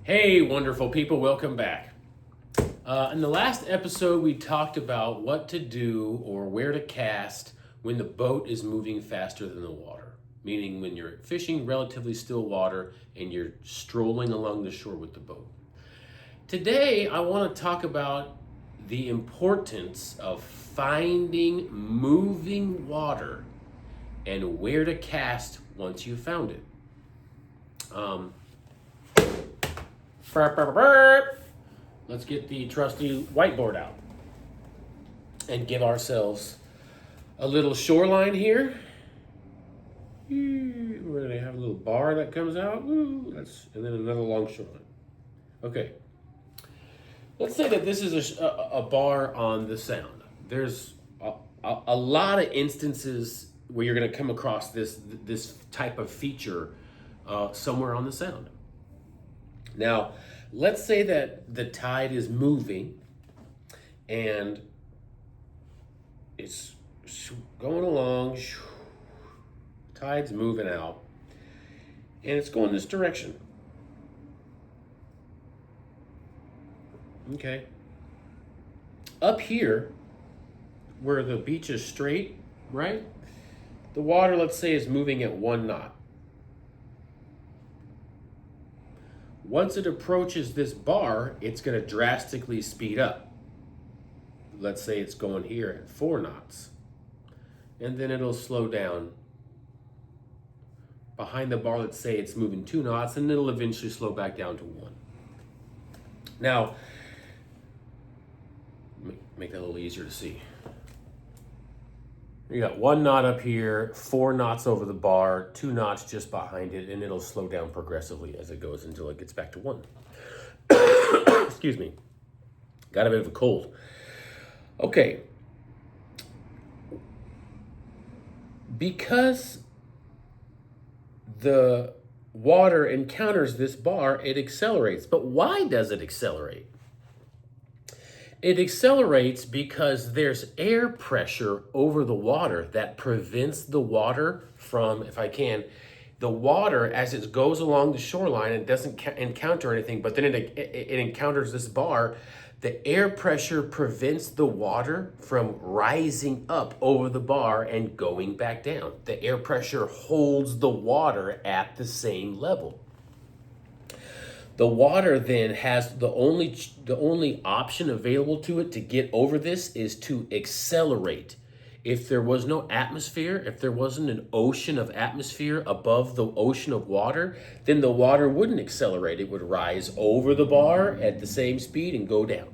Hey, wonderful people, welcome back. In the last episode, we talked about what to do or where to cast when the boat is moving faster than the water, meaning when you're fishing relatively still water and you're strolling along the shore with the boat. Today, I want to talk about the importance of finding moving water and where to cast once you've found it. Let's get the trusty whiteboard out and give ourselves a little shoreline here. We're going to have a little bar that comes out. And then another long shoreline. Okay. Let's say that this is a bar on the Sound. There's a lot of instances where you're going to come across this type of feature somewhere on the Sound. Now, let's say that the tide is moving and it's going along, tide's moving out, and it's going this direction. Okay. Up here, where the beach is straight, right? The water, let's say, is moving at 1 knot. Once it approaches this bar, it's going to drastically speed up. Let's say it's going here at 4 knots. And then it'll slow down. Behind the bar, let's say it's moving 2 knots, and it'll eventually slow back down to 1. Now, make that a little easier to see. You got 1 knot up here, 4 knots over the bar, 2 knots just behind it, and it'll slow down progressively as it goes until it gets back to 1. Excuse me. Got a bit of a cold. Okay. Because the water encounters this bar, it accelerates. But why does it accelerate? It accelerates because there's air pressure over the water that prevents the water from, the water as it goes along the shoreline, it doesn't encounter anything, but then it encounters this bar. The air pressure prevents the water from rising up over the bar and going back down. The air pressure holds the water at the same level. The water then has the only option available to it to get over this is to accelerate. If there was no atmosphere, if there wasn't an ocean of atmosphere above the ocean of water, then the water wouldn't accelerate. It would rise over the bar at the same speed and go down.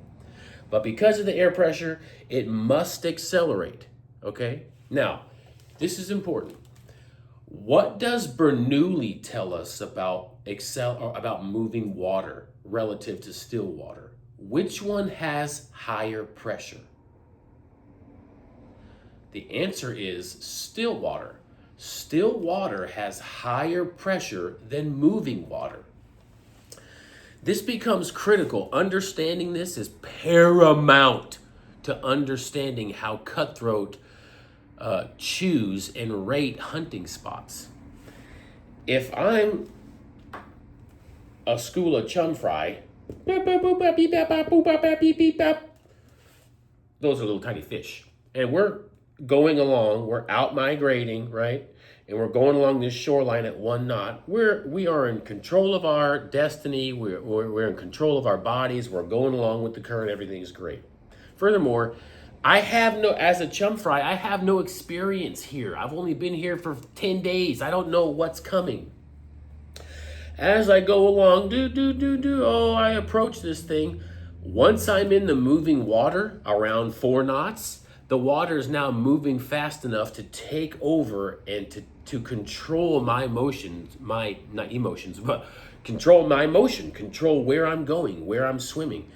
But because of the air pressure, it must accelerate. Okay? Now, this is important. What does Bernoulli tell us about moving water relative to still water? Which one has higher pressure? The answer is still water. Still water has higher pressure than moving water. This becomes critical. Understanding this is paramount to understanding how cutthroat choose and rate hunting spots. If I'm a school of chum fry, those are little tiny fish. And we're going along, we're out migrating, right? And we're going along this shoreline at 1 knot. We are in control of our destiny. We're in control of our bodies. We're going along with the current. Everything's great. Furthermore, as a chum fry, I have no experience here. I've only been here for 10 days. I don't know what's coming. As I go along, I approach this thing. Once I'm in the moving water around 4 knots, the water is now moving fast enough to take over and to control my emotions, control my motion, control where I'm going, where I'm swimming.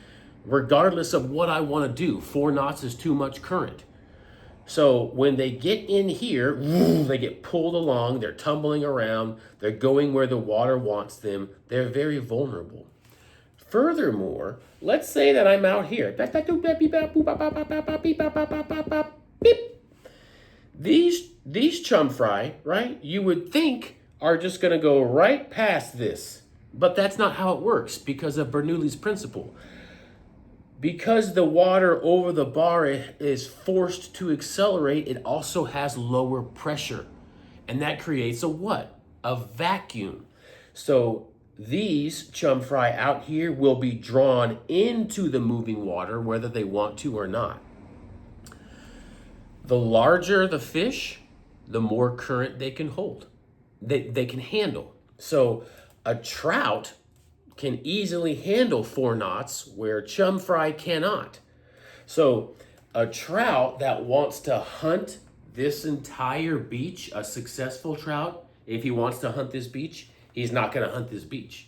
Regardless of what I want to do, 4 knots is too much current. So when they get in here, they get pulled along, they're tumbling around, they're going where the water wants them, they're very vulnerable. Furthermore, let's say that I'm out here. These chum fry, right, you would think are just going to go right past this. But that's not how it works because of Bernoulli's principle. Because the water over the bar is forced to accelerate, it also has lower pressure. And that creates a what? A vacuum. So these chum fry out here will be drawn into the moving water whether they want to or not. The larger the fish, the more current they can hold. They can handle. So a trout can easily handle 4 knots where chum fry cannot. So a trout that wants to hunt this entire beach, a successful trout, if he wants to hunt this beach, he's not going to hunt this beach.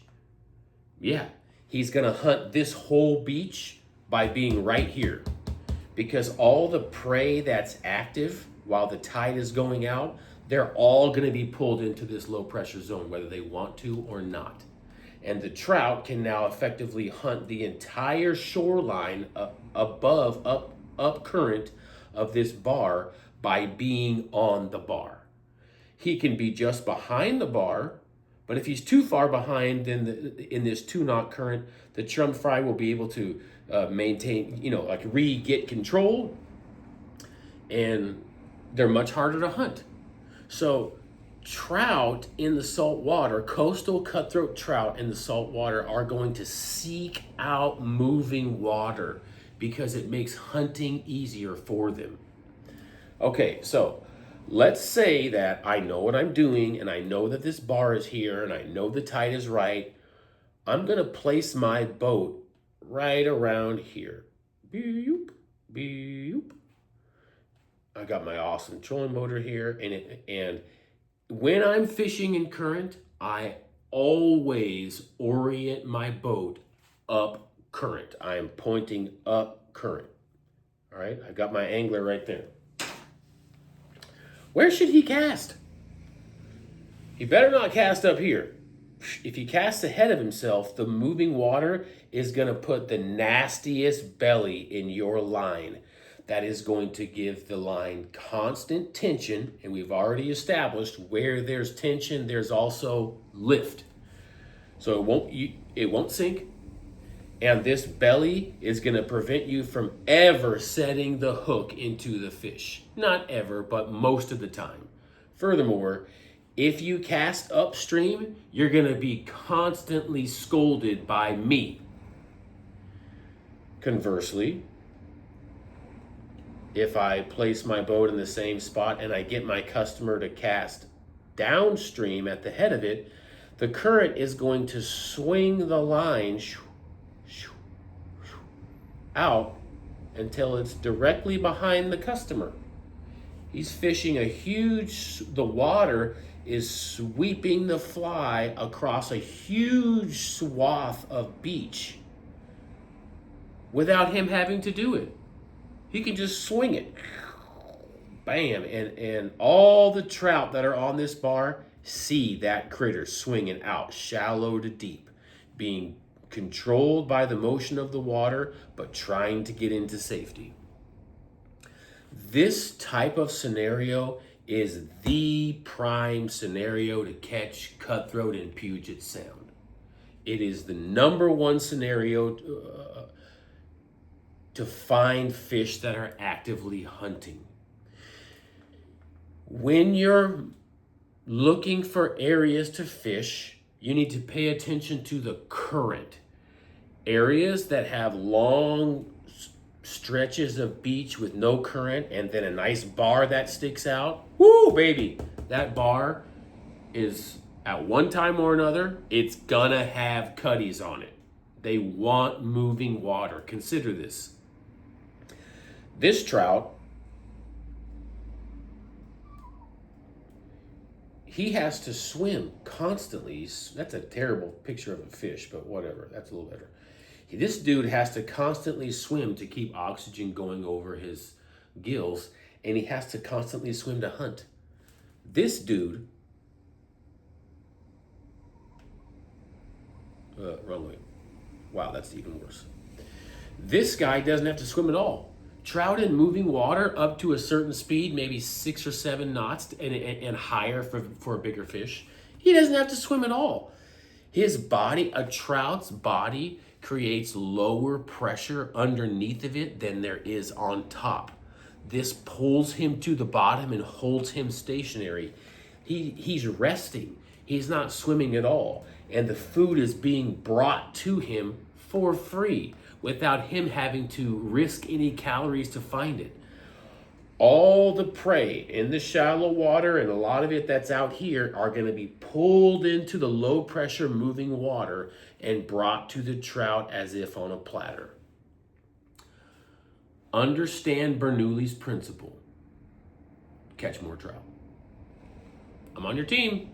Yeah, he's going to hunt this whole beach by being right here. Because all the prey that's active while the tide is going out, they're all going to be pulled into this low pressure zone, whether they want to or not. And the trout can now effectively hunt the entire shoreline up current of this bar by being on the bar. He can be just behind the bar, but if he's too far behind in this 2 knot current, the chum fry will be able to maintain, get control, and they're much harder to hunt. So trout in the salt water, coastal cutthroat trout in the salt water, are going to seek out moving water because it makes hunting easier for them. Okay, so let's say that I know what I'm doing and I know that this bar is here and I know the tide is right. I'm going to place my boat right around here. Beep, beep. I got my awesome trolling motor here, and when I'm fishing in current, I always orient my boat up current. I am pointing up current. All right, I got my angler right there. Where should he cast? He better not cast up here. If he casts ahead of himself, the moving water is going to put the nastiest belly in your line. That is going to give the line constant tension, and we've already established where there's tension, there's also lift. So it won't sink, and this belly is going to prevent you from ever setting the hook into the fish. Not ever, but most of the time. Furthermore, if you cast upstream, you're going to be constantly scolded by me. Conversely, if I place my boat in the same spot and I get my customer to cast downstream at the head of it, the current is going to swing the line out until it's directly behind the customer. He's fishing the water is sweeping the fly across a huge swath of beach without him having to do it. He can just swing it. Bam. And all the trout that are on this bar see that critter swinging out shallow to deep, being controlled by the motion of the water, but trying to get into safety. This type of scenario is the prime scenario to catch cutthroat in Puget Sound. It is the number one scenario to find fish that are actively hunting. When you're looking for areas to fish, you need to pay attention to the current. Areas that have long stretches of beach with no current and then a nice bar that sticks out. Woo, baby. That bar is, at one time or another, it's gonna have cutties on it. They want moving water. Consider this. This trout, he has to swim constantly. That's a terrible picture of a fish, but whatever. That's a little better. This dude has to constantly swim to keep oxygen going over his gills, and he has to constantly swim to hunt. This dude, wrong way. Wow, that's even worse. This guy doesn't have to swim at all. Trout in moving water up to a certain speed, maybe 6 or 7 knots and higher for a bigger fish, he doesn't have to swim at all. His body, a trout's body, creates lower pressure underneath of it than there is on top. This pulls him to the bottom and holds him stationary. He's resting. He's not swimming at all. And the food is being brought to him for free without him having to risk any calories to find it. All the prey in the shallow water and a lot of it that's out here are going to be pulled into the low pressure moving water and brought to the trout as if on a platter. Understand Bernoulli's principle. Catch more trout. I'm on your team.